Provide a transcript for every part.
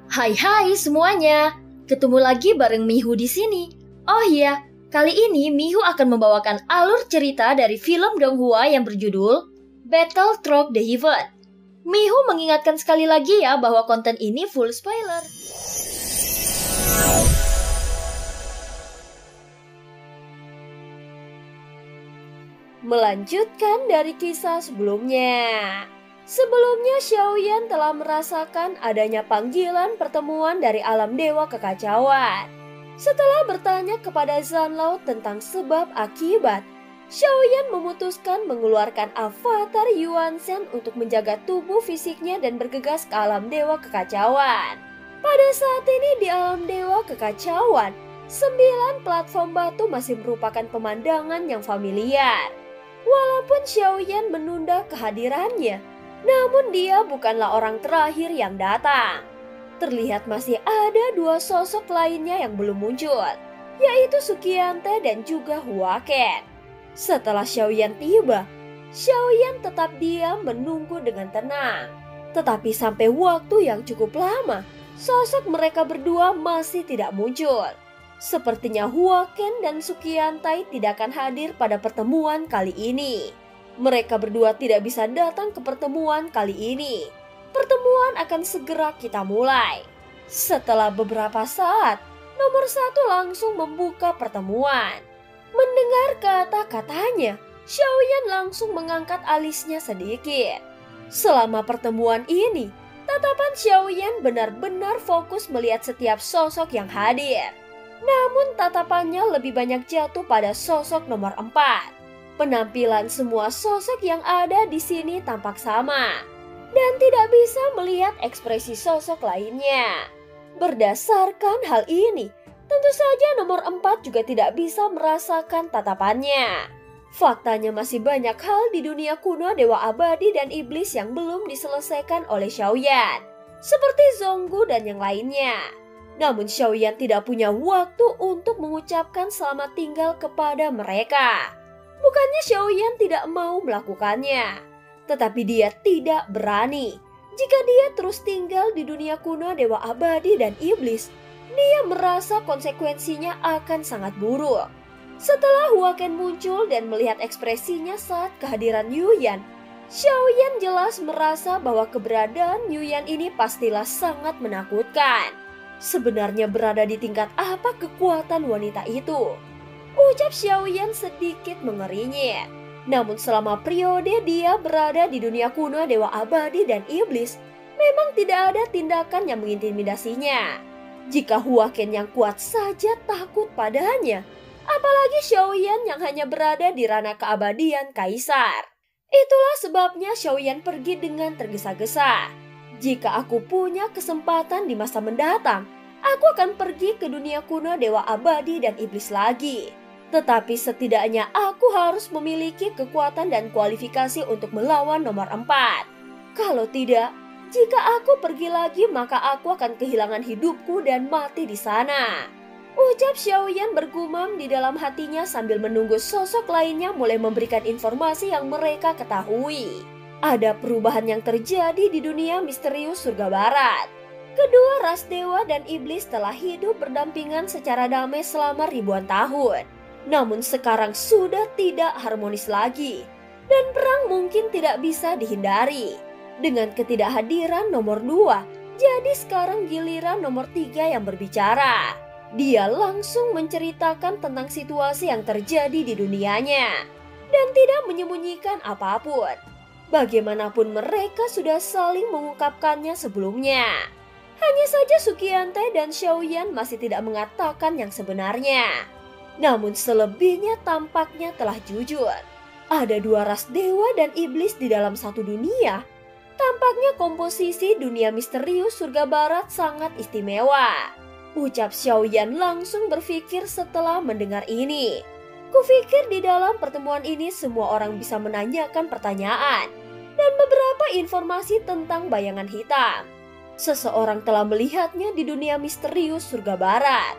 Hai semuanya, ketemu lagi bareng Mihu di sini. Oh iya, kali ini Mihu akan membawakan alur cerita dari film Donghua yang berjudul Battle Through the Heaven. Mihu mengingatkan sekali lagi ya bahwa konten ini full spoiler. Melanjutkan dari kisah sebelumnya. Sebelumnya Xiaoyan telah merasakan adanya panggilan pertemuan dari alam dewa kekacauan. Setelah bertanya kepada Zanlao tentang sebab akibat, Xiaoyan memutuskan mengeluarkan avatar Yuan Shen untuk menjaga tubuh fisiknya dan bergegas ke alam dewa kekacauan. Pada saat ini di alam dewa kekacauan, 9 platform batu masih merupakan pemandangan yang familiar. Walaupun Xiaoyan menunda kehadirannya, namun dia bukanlah orang terakhir yang datang. Terlihat masih ada 2 sosok lainnya yang belum muncul, yaitu Sukiante dan juga Huaken. Setelah Xiaoyan tiba, Xiaoyan tetap diam menunggu dengan tenang. Tetapi sampai waktu yang cukup lama, sosok mereka berdua masih tidak muncul. Sepertinya Huaken dan Sukiantai tidak akan hadir pada pertemuan kali ini. Mereka berdua tidak bisa datang ke pertemuan kali ini. Pertemuan akan segera kita mulai. Setelah beberapa saat, nomor 1 langsung membuka pertemuan. Mendengar kata-katanya, Xiaoyan langsung mengangkat alisnya sedikit. Selama pertemuan ini, tatapan Xiaoyan benar-benar fokus melihat setiap sosok yang hadir. Namun tatapannya lebih banyak jatuh pada sosok nomor 4. Penampilan semua sosok yang ada di sini tampak sama, dan tidak bisa melihat ekspresi sosok lainnya. Berdasarkan hal ini, tentu saja nomor 4 juga tidak bisa merasakan tatapannya. Faktanya masih banyak hal di dunia kuno Dewa Abadi dan Iblis yang belum diselesaikan oleh Xiaoyan, seperti Zonggu dan yang lainnya. Namun Xiaoyan tidak punya waktu untuk mengucapkan selamat tinggal kepada mereka. Bukannya Xiaoyan tidak mau melakukannya, tetapi dia tidak berani. Jika dia terus tinggal di dunia kuno Dewa Abadi dan Iblis, dia merasa konsekuensinya akan sangat buruk. Setelah Huaken muncul dan melihat ekspresinya saat kehadiran Yuyan, Xiaoyan jelas merasa bahwa keberadaan Yuyan ini pastilah sangat menakutkan. Sebenarnya berada di tingkat apa kekuatan wanita itu? Ucap Xiaoyan sedikit mengerinyit. Namun selama periode dia berada di dunia kuno Dewa Abadi dan Iblis, memang tidak ada tindakan yang mengintimidasinya. Jika Huaken yang kuat saja takut padanya, apalagi Xiaoyan yang hanya berada di ranah keabadian kaisar. Itulah sebabnya Xiaoyan pergi dengan tergesa-gesa. Jika aku punya kesempatan di masa mendatang, aku akan pergi ke dunia kuno Dewa Abadi dan Iblis lagi. Tetapi setidaknya aku harus memiliki kekuatan dan kualifikasi untuk melawan nomor 4. Kalau tidak, jika aku pergi lagi maka aku akan kehilangan hidupku dan mati di sana. Ucap Xiaoyan bergumam di dalam hatinya sambil menunggu sosok lainnya mulai memberikan informasi yang mereka ketahui. Ada perubahan yang terjadi di dunia misterius surga barat. Kedua ras dewa dan iblis telah hidup berdampingan secara damai selama ribuan tahun. Namun sekarang sudah tidak harmonis lagi, dan perang mungkin tidak bisa dihindari. Dengan ketidakhadiran nomor 2, jadi sekarang giliran nomor 3 yang berbicara. Dia langsung menceritakan tentang situasi yang terjadi di dunianya, dan tidak menyembunyikan apapun. Bagaimanapun mereka sudah saling mengungkapkannya sebelumnya. Hanya saja Sukiante dan Xiaoyan masih tidak mengatakan yang sebenarnya. Namun selebihnya tampaknya telah jujur. Ada 2 ras dewa dan iblis di dalam satu dunia. Tampaknya komposisi dunia misterius surga barat sangat istimewa. Ucap Xiaoyan langsung berpikir setelah mendengar ini. Kupikir di dalam pertemuan ini semua orang bisa menanyakan pertanyaan dan beberapa informasi tentang bayangan hitam. Seseorang telah melihatnya di dunia misterius surga barat.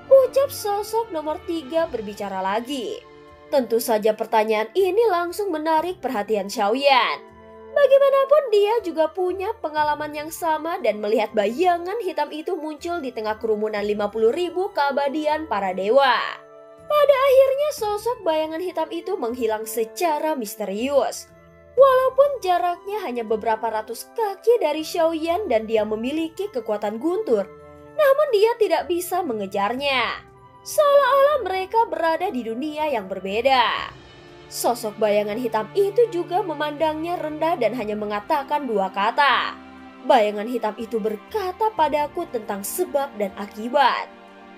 Ucap sosok nomor 3 berbicara lagi. Tentu saja pertanyaan ini langsung menarik perhatian Xiaoyan. Bagaimanapun dia juga punya pengalaman yang sama dan melihat bayangan hitam itu muncul di tengah kerumunan 50.000 keabadian para dewa. Pada akhirnya sosok bayangan hitam itu menghilang secara misterius. Walaupun jaraknya hanya beberapa ratus kaki dari Xiaoyan dan dia memiliki kekuatan guntur, namun dia tidak bisa mengejarnya. Seolah-olah mereka berada di dunia yang berbeda. Sosok bayangan hitam itu juga memandangnya rendah dan hanya mengatakan dua kata. Bayangan hitam itu berkata padaku tentang sebab dan akibat.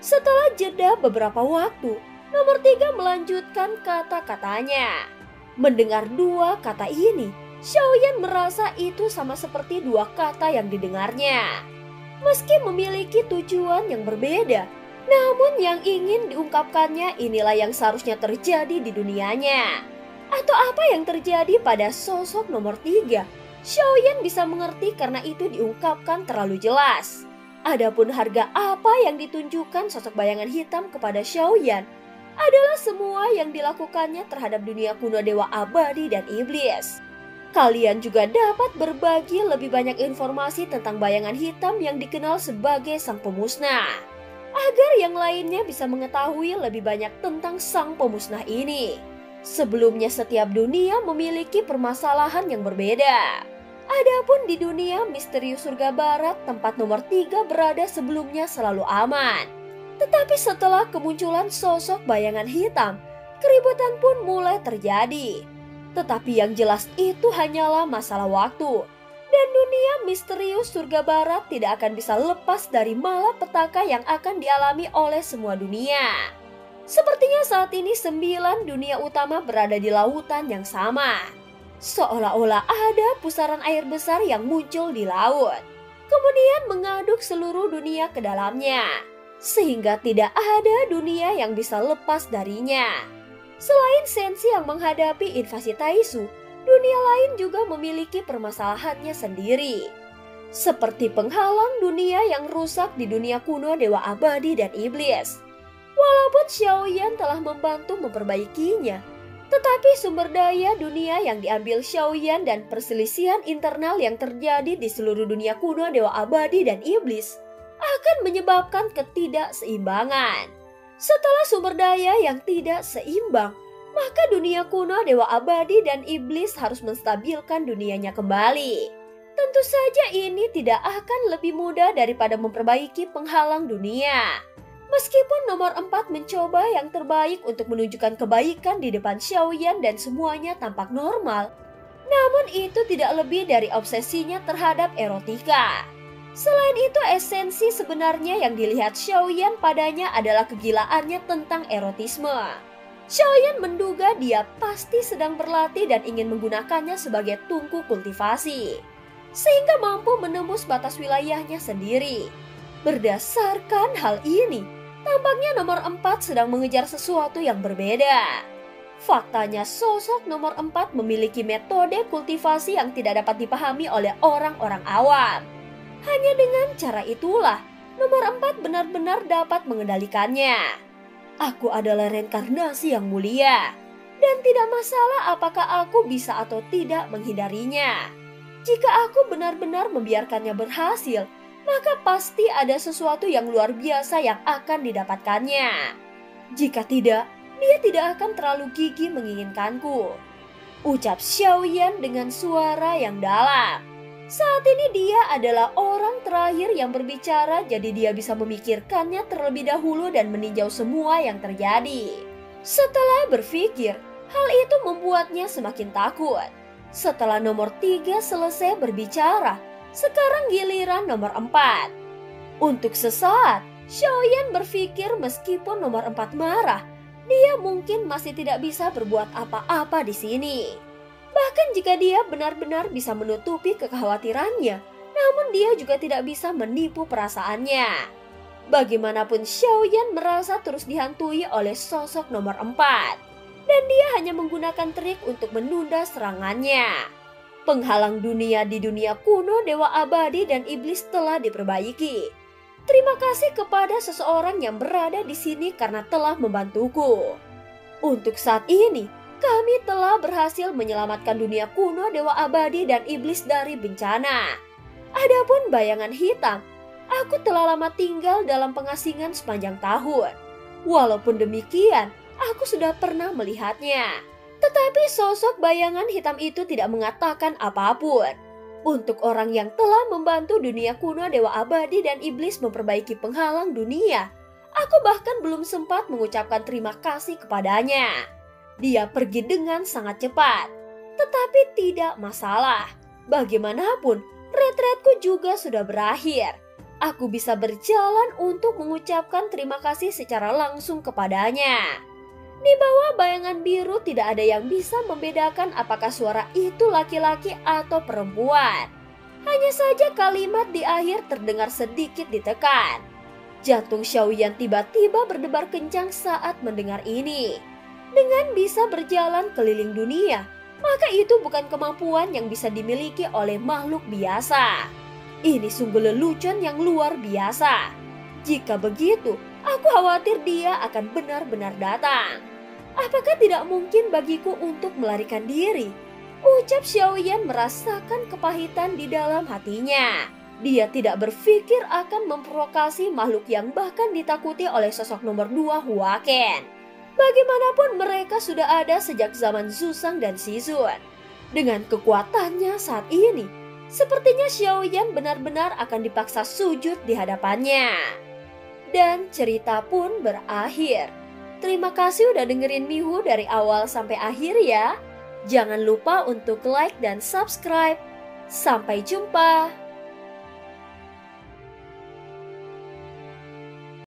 Setelah jeda beberapa waktu, nomor 3 melanjutkan kata-katanya. Mendengar dua kata ini, Xiaoyan merasa itu sama seperti dua kata yang didengarnya. Meski memiliki tujuan yang berbeda, namun yang ingin diungkapkannya inilah yang seharusnya terjadi di dunianya. Atau apa yang terjadi pada sosok nomor 3? Xiaoyan bisa mengerti karena itu diungkapkan terlalu jelas. Adapun harga apa yang ditunjukkan sosok bayangan hitam kepada Xiaoyan adalah semua yang dilakukannya terhadap dunia kuno dewa abadi dan iblis. Kalian juga dapat berbagi lebih banyak informasi tentang bayangan hitam yang dikenal sebagai sang pemusnah, agar yang lainnya bisa mengetahui lebih banyak tentang sang pemusnah ini. Sebelumnya setiap dunia memiliki permasalahan yang berbeda. Adapun di dunia misteri surga barat, tempat nomor 3 berada sebelumnya selalu aman. Tetapi setelah kemunculan sosok bayangan hitam, keributan pun mulai terjadi. Tetapi yang jelas itu hanyalah masalah waktu. Dan dunia misterius surga barat tidak akan bisa lepas dari malapetaka yang akan dialami oleh semua dunia. Sepertinya saat ini 9 dunia utama berada di lautan yang sama. Seolah-olah ada pusaran air besar yang muncul di laut, kemudian mengaduk seluruh dunia ke dalamnya. Sehingga tidak ada dunia yang bisa lepas darinya. Selain Senshi yang menghadapi invasi Taisu, dunia lain juga memiliki permasalahannya sendiri. Seperti penghalang dunia yang rusak di dunia kuno dewa abadi dan iblis. Walaupun Xiaoyan telah membantu memperbaikinya, tetapi sumber daya dunia yang diambil Xiaoyan dan perselisihan internal yang terjadi di seluruh dunia kuno dewa abadi dan iblis akan menyebabkan ketidakseimbangan. Setelah sumber daya yang tidak seimbang, maka dunia kuno dewa abadi dan iblis harus menstabilkan dunianya kembali. Tentu saja ini tidak akan lebih mudah daripada memperbaiki penghalang dunia. Meskipun nomor 4 mencoba yang terbaik untuk menunjukkan kebaikan di depan Xiaoyan dan semuanya tampak normal, namun itu tidak lebih dari obsesinya terhadap erotika. Selain itu, esensi sebenarnya yang dilihat Xiaoyan padanya adalah kegilaannya tentang erotisme. Xiaoyan menduga dia pasti sedang berlatih dan ingin menggunakannya sebagai tungku kultivasi, sehingga mampu menembus batas wilayahnya sendiri. Berdasarkan hal ini, tampaknya nomor 4 sedang mengejar sesuatu yang berbeda. Faktanya sosok nomor 4 memiliki metode kultivasi yang tidak dapat dipahami oleh orang-orang awam. Hanya dengan cara itulah, nomor 4 benar-benar dapat mengendalikannya. Aku adalah reinkarnasi yang mulia, dan tidak masalah apakah aku bisa atau tidak menghindarinya. Jika aku benar-benar membiarkannya berhasil, maka pasti ada sesuatu yang luar biasa yang akan didapatkannya. Jika tidak, dia tidak akan terlalu gigih menginginkanku. Ucap Xiaoyan dengan suara yang dalam. Saat ini dia adalah orang terakhir yang berbicara, jadi dia bisa memikirkannya terlebih dahulu dan meninjau semua yang terjadi. Setelah berpikir, hal itu membuatnya semakin takut. Setelah nomor 3 selesai berbicara, sekarang giliran nomor 4. Untuk sesaat, Xiaoyan berpikir meskipun nomor 4 marah, dia mungkin masih tidak bisa berbuat apa-apa di sini. Bahkan jika dia benar-benar bisa menutupi kekhawatirannya, namun dia juga tidak bisa menipu perasaannya. Bagaimanapun Xiaoyan merasa terus dihantui oleh sosok nomor 4, dan dia hanya menggunakan trik untuk menunda serangannya. Penghalang dunia di dunia kuno dewa abadi dan iblis telah diperbaiki. Terima kasih kepada seseorang yang berada di sini karena telah membantuku. Untuk saat ini, Kami telah berhasil menyelamatkan dunia kuno Dewa Abadi dan Iblis dari bencana. Adapun bayangan hitam, aku telah lama tinggal dalam pengasingan sepanjang tahun. Walaupun demikian, aku sudah pernah melihatnya. Tetapi sosok bayangan hitam itu tidak mengatakan apapun. Untuk orang yang telah membantu dunia kuno Dewa Abadi dan Iblis memperbaiki penghalang dunia, aku bahkan belum sempat mengucapkan terima kasih kepadanya. Dia pergi dengan sangat cepat, tetapi tidak masalah. Bagaimanapun, retretku juga sudah berakhir. Aku bisa berjalan untuk mengucapkan terima kasih secara langsung kepadanya. Di bawah bayangan biru tidak ada yang bisa membedakan apakah suara itu laki-laki atau perempuan. Hanya saja kalimat di akhir terdengar sedikit ditekan. Jantung Xiaoyan tiba-tiba berdebar kencang saat mendengar ini. Dengan bisa berjalan keliling dunia, maka itu bukan kemampuan yang bisa dimiliki oleh makhluk biasa. Ini sungguh lelucon yang luar biasa. Jika begitu, aku khawatir dia akan benar-benar datang. Apakah tidak mungkin bagiku untuk melarikan diri? Ucap Xiaoyan merasakan kepahitan di dalam hatinya. Dia tidak berpikir akan memprovokasi makhluk yang bahkan ditakuti oleh sosok nomor 2 Huaken. Bagaimanapun mereka sudah ada sejak zaman Zuzang dan Shizun. Dengan kekuatannya saat ini, sepertinya Xiaoyan benar-benar akan dipaksa sujud di hadapannya. Dan cerita pun berakhir. Terima kasih udah dengerin Mihu dari awal sampai akhir ya. Jangan lupa untuk like dan subscribe. Sampai jumpa.